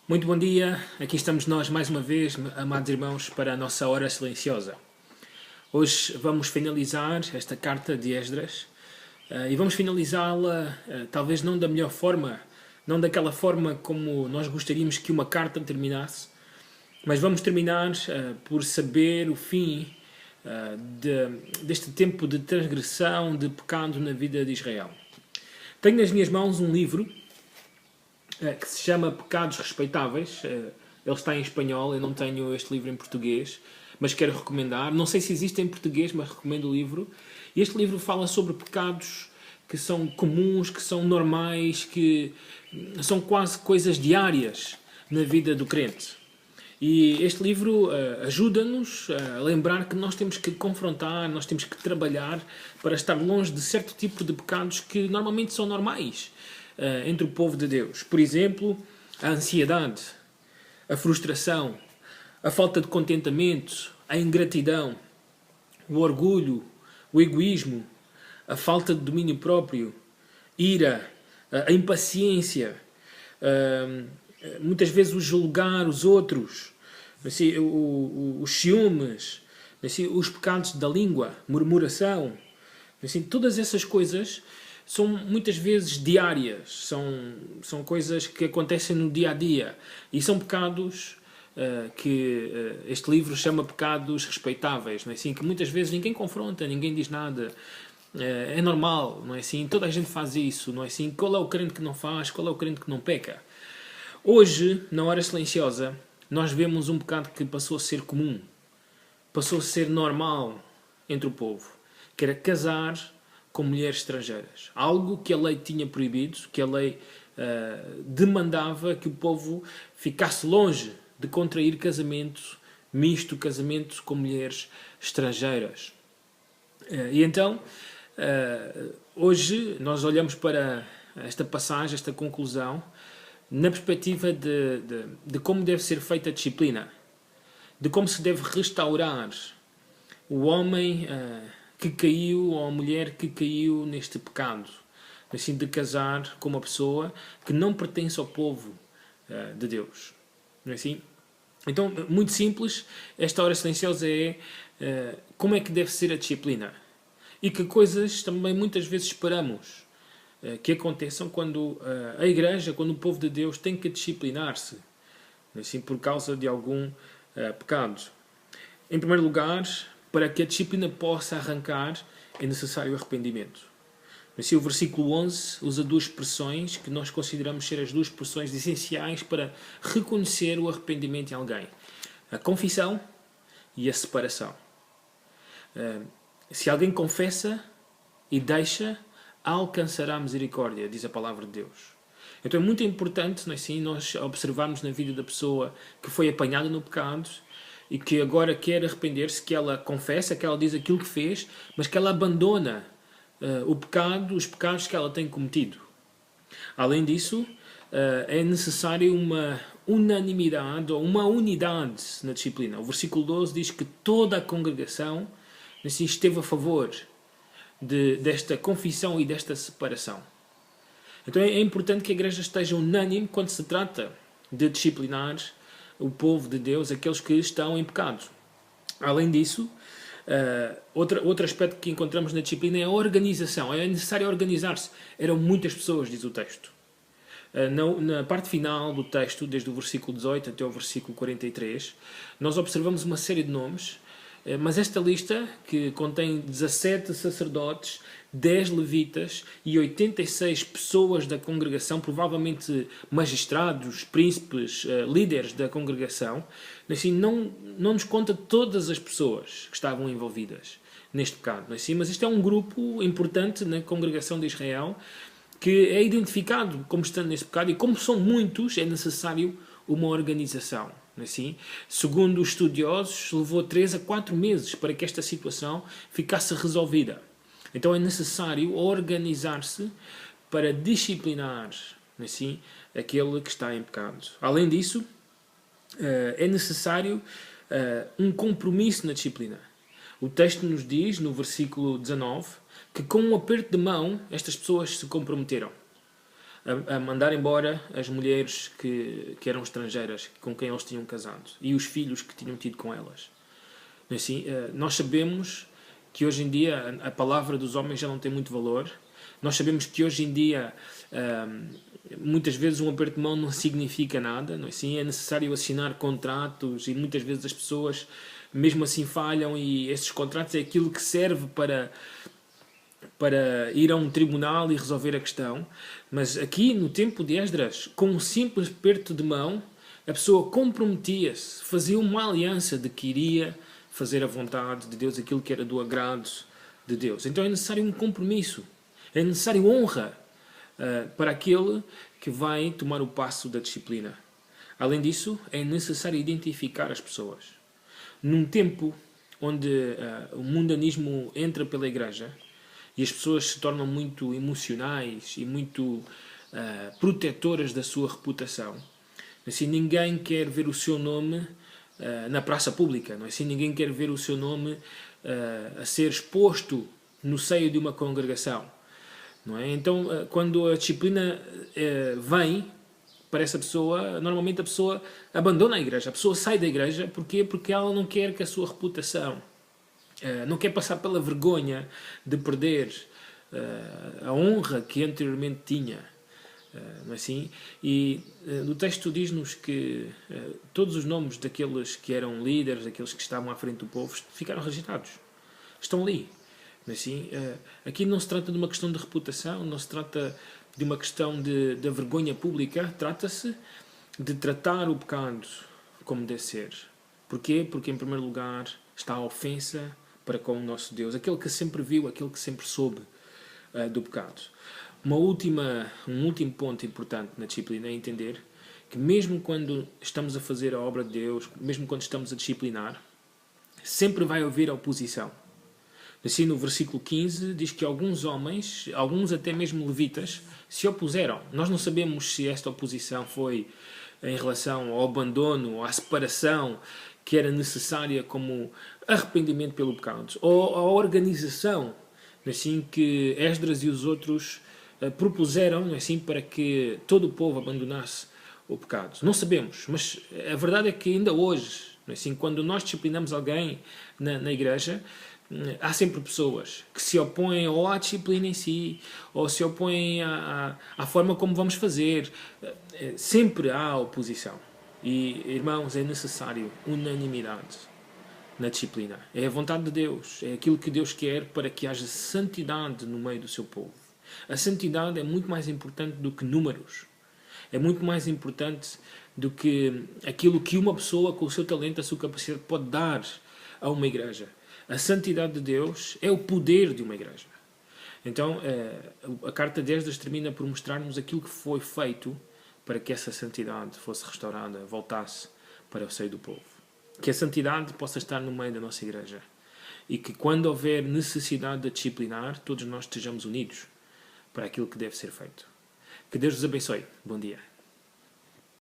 Muito bom dia, aqui estamos nós mais uma vez, amados irmãos, para a nossa hora silenciosa. Hoje vamos finalizar esta carta de Esdras e vamos finalizá-la talvez não da melhor forma, não daquela forma como nós gostaríamos que uma carta terminasse, mas vamos terminar por saber o fim deste tempo de transgressão, de pecado na vida de Israel. Tenho nas minhas mãos um livro que se chama Pecados Respeitáveis. Ele está em espanhol, eu não tenho este livro em português, mas quero recomendar. Não sei se existe em português, mas recomendo o livro. E este livro fala sobre pecados que são comuns, que são normais, que são quase coisas diárias na vida do crente. E este livro ajuda-nos a lembrar que nós temos que confrontar, nós temos que trabalhar para estar longe de certo tipo de pecados que normalmente são normais entre o povo de Deus. Por exemplo, a ansiedade, a frustração, a falta de contentamento, a ingratidão, o orgulho, o egoísmo, a falta de domínio próprio, ira, a impaciência, muitas vezes o julgar os outros, assim, os ciúmes, assim, os pecados da língua, murmuração, assim, todas essas coisas são muitas vezes diárias, são coisas que acontecem no dia a dia e são pecados que este livro chama pecados respeitáveis, não é assim? Que muitas vezes ninguém confronta, ninguém diz nada, é normal, não é assim? Toda a gente faz isso, não é assim? Qual é o crente que não faz, qual é o crente que não peca? Hoje, na hora silenciosa, nós vemos um pecado que passou a ser comum, passou a ser normal entre o povo, que era casar com mulheres estrangeiras. Algo que a lei tinha proibido, que a lei demandava que o povo ficasse longe de contrair casamento misto, casamento com mulheres estrangeiras. E então, hoje nós olhamos para esta passagem, esta conclusão, na perspectiva de como deve ser feita a disciplina, de como se deve restaurar o homem que caiu ou a mulher que caiu neste pecado, assim, de casar com uma pessoa que não pertence ao povo de Deus. Não é assim? Então, muito simples, esta hora silenciosa é como é que deve ser a disciplina e que coisas também muitas vezes esperamos que aconteçam quando a igreja, quando o povo de Deus tem que disciplinar-se, assim, por causa de algum pecado. Em primeiro lugar, para que a disciplina possa arrancar, é necessário arrependimento. Assim, o versículo 11 usa duas expressões que nós consideramos ser as duas expressões essenciais para reconhecer o arrependimento em alguém. A confissão e a separação. Se alguém confessa e deixa, alcançará a misericórdia, diz a palavra de Deus. Então é muito importante, não é assim, nós observarmos na vida da pessoa que foi apanhada no pecado e que agora quer arrepender-se, que ela confessa, que ela diz aquilo que fez, mas que ela abandona o pecado, os pecados que ela tem cometido. Além disso, é necessário uma unanimidade ou uma unidade na disciplina. O versículo 12 diz que toda a congregação assim, esteve a favor desta confissão e desta separação. Então é importante que a igreja esteja unânime quando se trata de disciplinar o povo de Deus, aqueles que estão em pecado. Além disso, outro aspecto que encontramos na disciplina é a organização. É necessário organizar-se. Eram muitas pessoas, diz o texto. Na parte final do texto, desde o versículo 18 até o versículo 43, nós observamos uma série de nomes, mas esta lista, que contém 17 sacerdotes, 10 levitas e 86 pessoas da congregação, provavelmente magistrados, príncipes, líderes da congregação, assim, não nos conta todas as pessoas que estavam envolvidas neste pecado. Assim, mas isto é um grupo importante na congregação de Israel que é identificado como estando nesse pecado e como são muitos, é necessário uma organização. Assim, segundo os estudiosos, levou 3 a 4 meses para que esta situação ficasse resolvida. Então é necessário organizar-se para disciplinar assim, aquele que está em pecado. Além disso, é necessário um compromisso na disciplina. O texto nos diz, no versículo 19, que com um aperto de mão estas pessoas se comprometeram. a mandar embora as mulheres que eram estrangeiras, com quem eles tinham casado, e os filhos que tinham tido com elas. Assim, nós sabemos que hoje em dia a palavra dos homens já não tem muito valor. Nós sabemos que hoje em dia muitas vezes um aperto de mão não significa nada, não é assim? É necessário assinar contratos e muitas vezes as pessoas mesmo assim falham, e esses contratos é aquilo que serve para ir a um tribunal e resolver a questão. Mas aqui no tempo de Esdras, com um simples aperto de mão, a pessoa comprometia-se, fazia uma aliança de que iria fazer a vontade de Deus, aquilo que era do agrado de Deus. Então é necessário um compromisso, é necessário honra para aquele que vai tomar o passo da disciplina. Além disso, é necessário identificar as pessoas. Num tempo onde o mundanismo entra pela igreja e as pessoas se tornam muito emocionais e muito protetoras da sua reputação, assim, ninguém quer ver o seu nome na praça pública, não é assim? Ninguém quer ver o seu nome a ser exposto no seio de uma congregação, não é? Então, quando a disciplina vem para essa pessoa, normalmente a pessoa abandona a igreja, a pessoa sai da igreja. Porquê? Porque ela não quer que a sua reputação, não quer passar pela vergonha de perder a honra que anteriormente tinha. Não é assim? E no texto diz-nos que todos os nomes daqueles que eram líderes, daqueles que estavam à frente do povo, ficaram registrados. Estão ali. Não é assim? Aqui não se trata de uma questão de reputação, não se trata de uma questão da vergonha pública, trata-se de tratar o pecado como deve ser. Porquê? Porque, em primeiro lugar, está a ofensa para com o nosso Deus, aquele que sempre viu, aquele que sempre soube do pecado. Um último ponto importante na disciplina é entender que mesmo quando estamos a fazer a obra de Deus, mesmo quando estamos a disciplinar, sempre vai haver oposição. Assim, no versículo 15, diz que alguns homens, alguns até mesmo levitas, se opuseram. Nós não sabemos se esta oposição foi em relação ao abandono, à separação que era necessária como arrependimento pelo pecado, ou à organização, assim, que Esdras e os outros propuseram, assim, para que todo o povo abandonasse o pecado. Não sabemos, mas a verdade é que ainda hoje, assim, quando nós disciplinamos alguém na igreja, há sempre pessoas que se opõem ou à disciplina em si, ou se opõem à forma como vamos fazer. Sempre há oposição. E, irmãos, é necessário unanimidade na disciplina. É a vontade de Deus, é aquilo que Deus quer para que haja santidade no meio do seu povo. A santidade é muito mais importante do que números. É muito mais importante do que aquilo que uma pessoa com o seu talento, a sua capacidade pode dar a uma igreja. A santidade de Deus é o poder de uma igreja. Então, a carta de Esdras termina por mostrar-nos aquilo que foi feito para que essa santidade fosse restaurada, voltasse para o seio do povo. Que a santidade possa estar no meio da nossa igreja. E que quando houver necessidade de disciplinar, todos nós estejamos unidos para aquilo que deve ser feito. Que Deus vos abençoe. Bom dia.